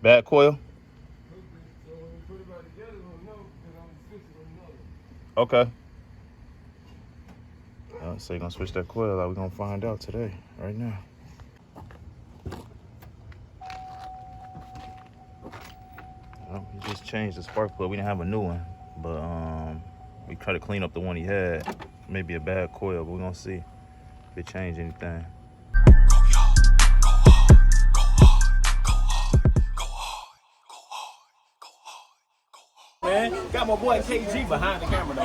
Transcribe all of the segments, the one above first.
Bad coil? Okay. So you're gonna switch that coil out. We're gonna find out today, right now. We just changed the spark plug. We didn't have a new one, but we tried to clean up the one he had. Maybe a bad coil, but we're gonna see if it changed anything. Man, got my boy KG behind the camera though.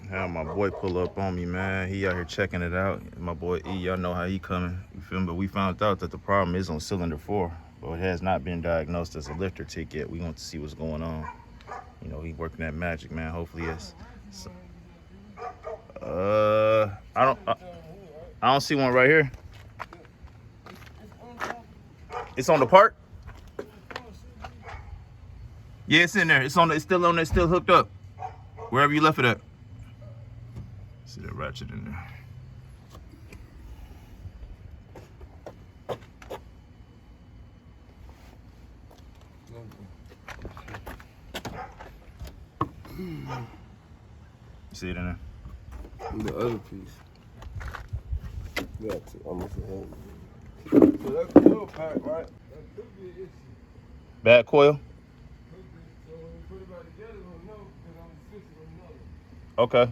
Had my boy pull up on me, man. He out here checking it out. My boy E, y'all know how he coming. You feel me? But we found out that the problem is on cylinder 4, but it has not been diagnosed as a lifter tick yet. We want to see what's going on. You know, he working that magic, man. Hopefully it's. I don't see one right here. It's on the part. Yeah, it's in there. It's still on there. Still hooked up. Wherever you left it at. See that ratchet in there. See it in there? The other piece. Got to almost so that's the coil pack, right? Bad coil? Okay.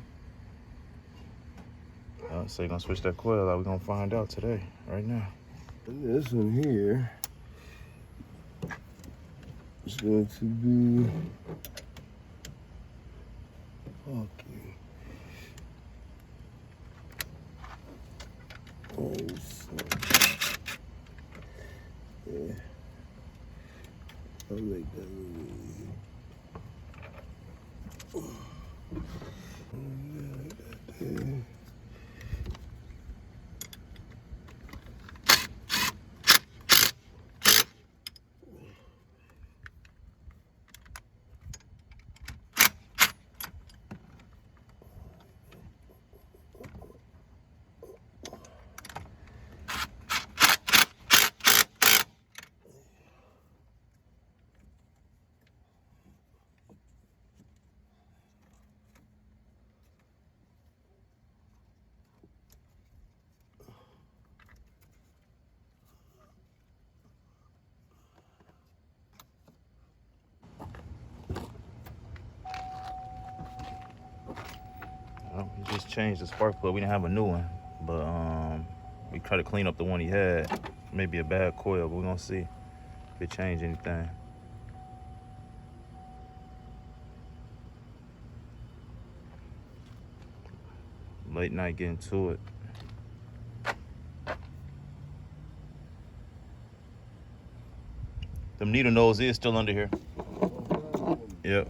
So you're gonna switch that coil out. We're gonna find out today, right now. This one here is going to be okay. Yeah. I'll make that really easy. Yeah. We just changed the spark plug. We didn't have a new one, but we tried to clean up the one he had. Maybe a bad coil, but we're gonna see if it changed anything. Late night getting to it. The needle nose is still under here. Yep.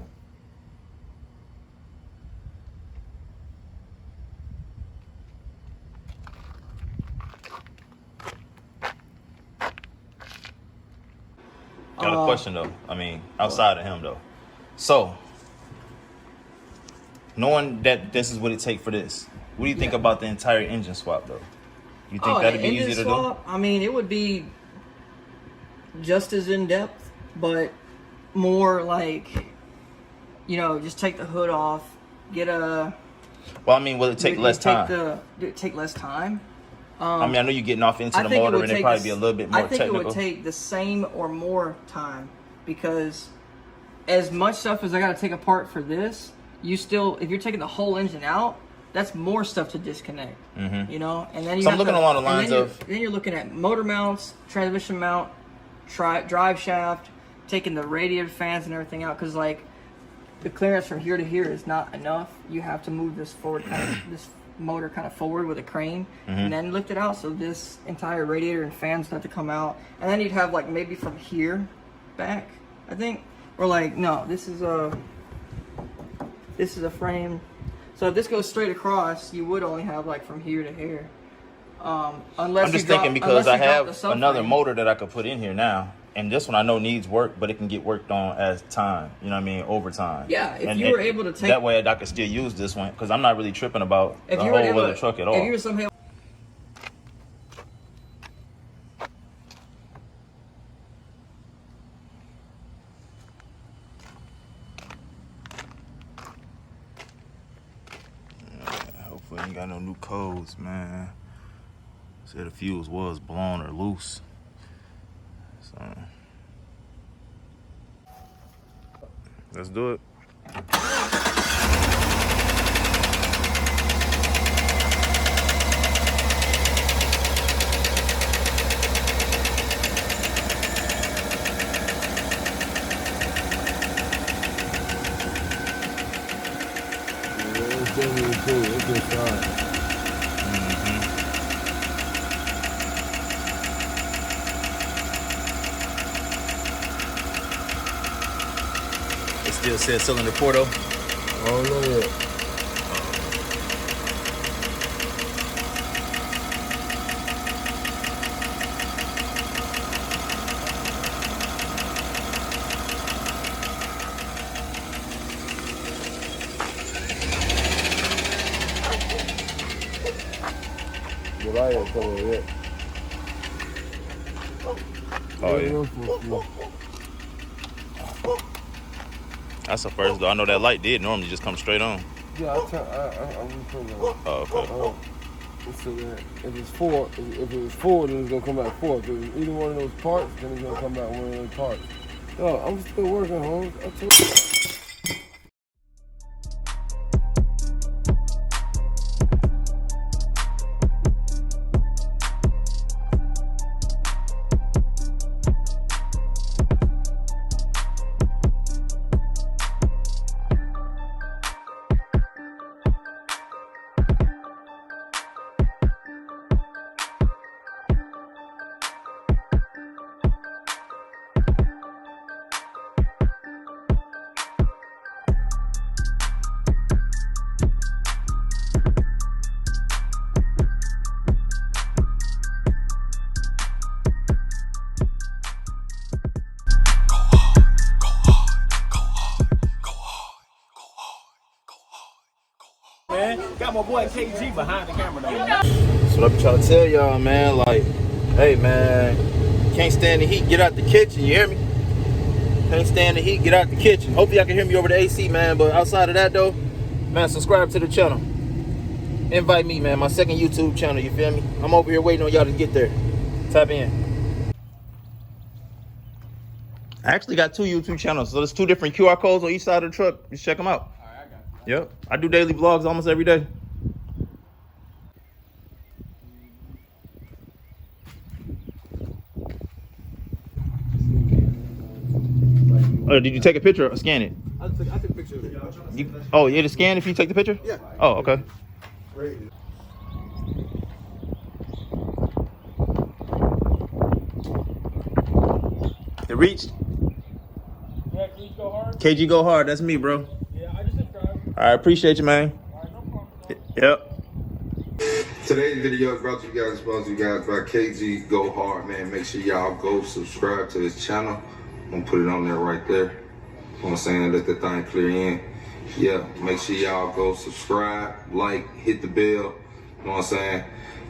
Got a question though. I mean, outside of him though. So, knowing that this is what it takes for this, what do you think about the entire engine swap though? You think that'd be engine easy to swap, I mean, it would be just as in depth, but more like, you know, just take the hood off, get a. Well, I mean, will it take less time? Take less time. I mean, I know you're getting off into the motor, and it'd probably be a little bit more technical. I think it would take the same or more time, because as much stuff as I got to take apart for this, you still, if you're taking the whole engine out, that's more stuff to disconnect. You know, and then you. So I'm looking along the lines then you're looking at motor mounts, transmission mount, drive shaft, taking the radiator fans and everything out, because like the clearance from here to here is not enough. You have to move this forward, this motor kind of forward with a crane, and then lift it out. So this entire radiator and fans have to come out, and then you'd have like maybe from here back, I think, or like no, this is a frame. So if this goes straight across, you would only have like from here to here. Unless I'm just thinking because I have another motor that I could put in here now, and this one I know needs work, but it can get worked on as time. You know what I mean? Over time. Yeah, if you were able to take that way, I could still use this one because I'm not really tripping about the whole weather truck at all. If you were somehow. Hopefully, ain't got no new codes, man. Said the fuse was blown or loose. So let's do it. It's definitely cool. It's good start. It still says cylinder four though. I don't know yet. The light ain't coming yet. Oh yeah. That's the first though. I know that light did normally just come straight on. Yeah, I'm reprogramming. Oh, okay. So that if it's four, if it was four, then it's gonna come back four. If it was either one of those parts, then it's gonna come back one of those parts. No, I'm still working, Holmes. I told you. Man, got my boy KG behind the camera though. That's what I be trying to tell y'all, man. Like, hey, man, can't stand the heat, get out the kitchen, you hear me? Can't stand the heat, get out the kitchen. Hopefully y'all can hear me over the AC, man. But outside of that, though, man, subscribe to the channel. Invite me, man, my second YouTube channel, you feel me? I'm over here waiting on y'all to get there. Tap in. I actually got 2 YouTube channels, so there's 2 different QR codes on each side of the truck. Just check them out. All right, I got you. Yep, I do daily vlogs almost every day. Oh, did you take a picture or scan it? I took a picture of it. Oh, you had to scan if you take the picture? Yeah. Oh, okay. It reached? Yeah, can you go hard? KG go hard, that's me, bro. Yeah, I just subscribed. I appreciate you, man. All right, no problem. Yep. Today's video is brought to you guys, sponsored you guys by KG Go Hard, man. Make sure y'all go subscribe to his channel. I'm gonna put it on there right there. You know what I'm saying? Let the thing clear in. Yeah, make sure y'all go subscribe, like, hit the bell. You know what I'm saying?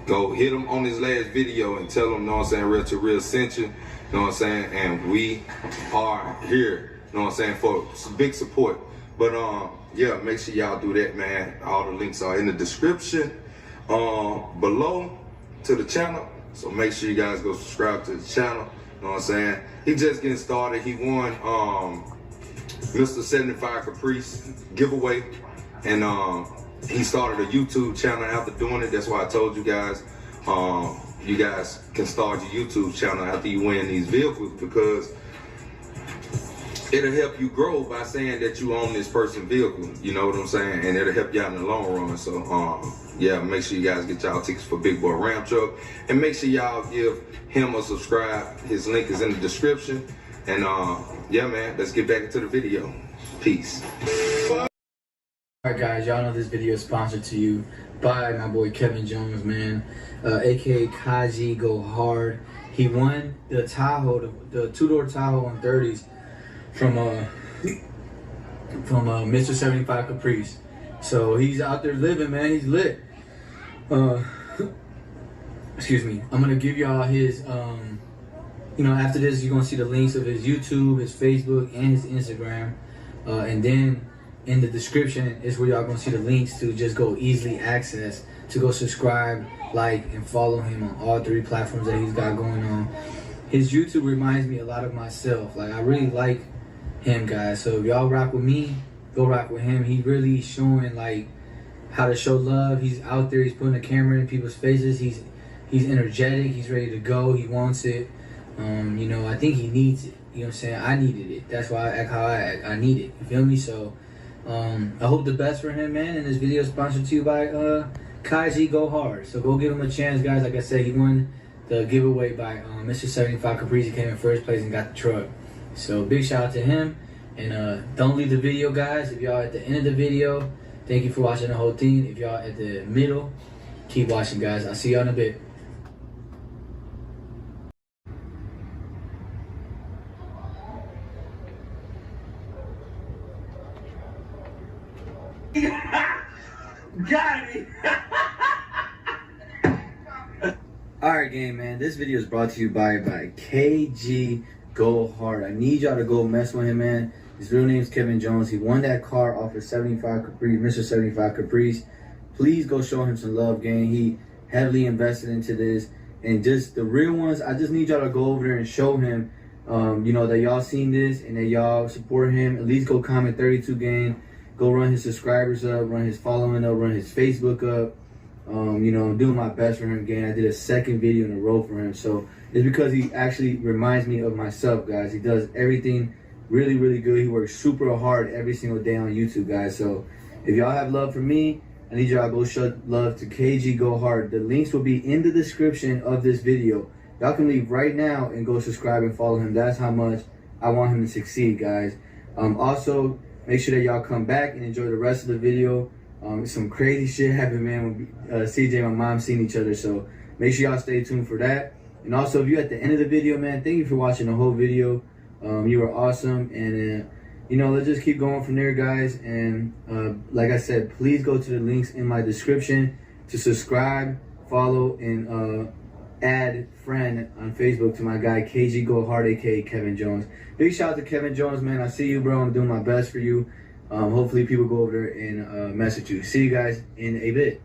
Go hit him on his last video and tell him, know what I'm saying, Real to Real sent you, know what I'm saying, and we are here, know what I'm saying, for some big support. But yeah, make sure y'all do that, man. All the links are in the description below to the channel. So make sure you guys go subscribe to the channel, know what I'm saying. He just getting started. He won Mr. 75 Caprice giveaway, and he started a YouTube channel after doing it. That's why I told you guys, you guys can start your YouTube channel after you win these vehicles, because it'll help you grow by saying that you own this person's vehicle. You know what I'm saying? And it'll help you out in the long run. So yeah, make sure you guys get y'all tickets for Big Boy Ram Truck, and make sure y'all give him a subscribe. His link is in the description. And yeah, man, let's get back into the video. Peace. Alright guys, y'all know this video is sponsored to you by my boy Kevin Jones, man, aka Kaji Go Hard. He won the Tahoe, the two-door Tahoe on 30s from Mr. 75 Caprice. So he's out there living, man. He's lit. Excuse me. I'm gonna give y'all his you know, after this you're gonna see the links of his YouTube, his Facebook, and his Instagram, and then in the description is where y'all gonna see the links to just go easily access to go subscribe, like, and follow him on all 3 platforms that he's got going on. His YouTube reminds me a lot of myself. Like, I really like him, guys. So if y'all rock with me, go rock with him. He really showing like how to show love. He's out there. He's putting the camera in people's faces. He's energetic. He's ready to go. He wants it. You know, I think he needs it. You know what I'm saying? I needed it. That's why I act how I act. I need it. You feel me? So I hope the best for him, man. And this video is sponsored to you by Kaji Go Hard. So go give him a chance, guys. Like I said, he won the giveaway by Mr. 75 Caprice. He came in first place and got the truck. So big shout out to him. And don't leave the video, guys. If y'all at the end of the video, thank you for watching the whole thing. If y'all at the middle, keep watching, guys. I'll see y'all in a bit. Got it. Alright, gang, man. This video is brought to you by KG Go Hard. I need y'all to go mess with him, man. His real name is Kevin Jones. He won that car off of 75 Caprice, Mr. 75 Caprice. Please go show him some love, gang. He heavily invested into this. And just the real ones, I just need y'all to go over there and show him, you know, that y'all seen this and that y'all support him. At least go comment 32 gang. Go run his subscribers up, run his following up, run his Facebook up. You know, I'm doing my best for him, gang. I did a second video in a row for him. So it's because he actually reminds me of myself, guys. He does everything really, really good. He works super hard every single day on YouTube, guys. So if y'all have love for me, I need y'all to go show love to KG Go Hard. The links will be in the description of this video. Y'all can leave right now and go subscribe and follow him. That's how much I want him to succeed, guys. Also, make sure that y'all come back and enjoy the rest of the video. Some crazy shit happened, man, when CJ and my mom seen each other. So make sure y'all stay tuned for that. And also, if you're at the end of the video, man, thank you for watching the whole video. You were awesome. And, you know, let's just keep going from there, guys. And like I said, please go to the links in my description to subscribe, follow, and add friend on Facebook to my guy, KG Go Hard, aka Kevin Jones. Big shout out to Kevin Jones, man. I see you, bro. I'm doing my best for you. Hopefully people go over there and message you. See you guys in a bit.